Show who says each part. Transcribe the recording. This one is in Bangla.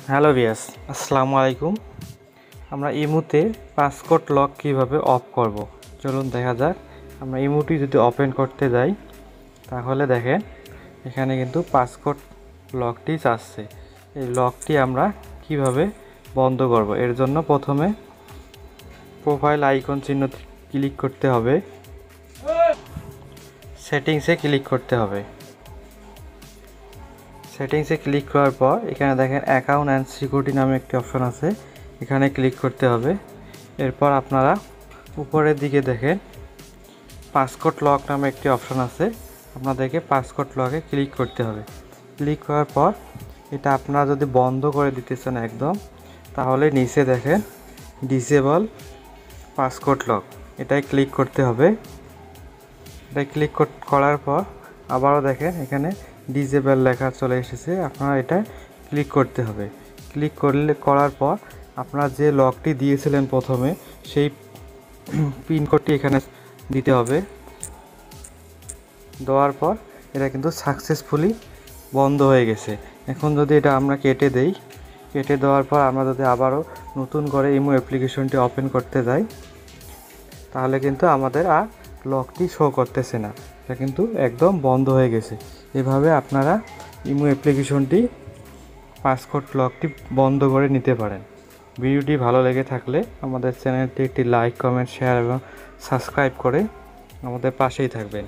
Speaker 1: হ্যালো ভিউয়ার্স, আসসালামু আলাইকুম। আমরা ইমোতে পাসকোড লক কিভাবে অফ করব চলুন দেখা যাক। আমরা ইমোটি যদি ওপেন করতে যাই তাহলে দেখেন এখানে কিন্তু পাসকোড লকটি চাচ্ছে। এই লকটি আমরা কিভাবে বন্ধ করব, এর জন্য প্রথমে প্রোফাইল আইকন চিহ্ন ক্লিক করতে হবে, সেটিংসে ক্লিক করতে হবে। সেটিংসে ক্লিক করার পর এখানে দেখেন অ্যাকাউন্ট অ্যান্ড সিকিউরিটি নামে একটি অপশন আছে, এখানে ক্লিক করতে হবে। এরপর আপনারা উপরের দিকে দেখেন পাসকোড লক নামে একটি অপশন আছে, আপনাদেরকে পাসকোড লকে ক্লিক করতে হবে। ক্লিক করার পর এটা আপনারা যদি বন্ধ করে দিতে চান একদম, তাহলে নিচে দেখেন ডিসেবল পাসকোড লক, এটাই ক্লিক করতে হবে। এটাই ক্লিক করার পর আবারও দেখেন এখানে ডিসেবল লেখা চলে এসেছে, আপনারা এটা ক্লিক করতে হবে। ক্লিক করার পর আপনারা যে লকটি দিয়েছিলেন প্রথমে সেই পিন কোডটি এখানে দিতে হবে। দেওয়ার পর এটা কিন্তু সাকসেসফুলি বন্ধ হয়ে গেছে। এখন যদি এটা আমরা কেটে দেই, কেটে দেওয়ার পর আমরা যদি আবারও নতুন করে ইমো অ্যাপ্লিকেশনটি ওপেন করতে যাই তাহলে কিন্তু আমাদের আর লকটি শো করতেছে না, এটা কিন্তু একদম বন্ধ হয়ে গেছে। এভাবে আপনারা ইমো অ্যাপ্লিকেশনটি পাসকোড লকটি বন্ধ করে নিতে পারেন। ভিডিওটি ভালো লেগে থাকলে আমাদের চ্যানেলটি একটি লাইক, কমেন্ট, শেয়ার এবং সাবস্ক্রাইব করে আমাদের পাশেই থাকবেন।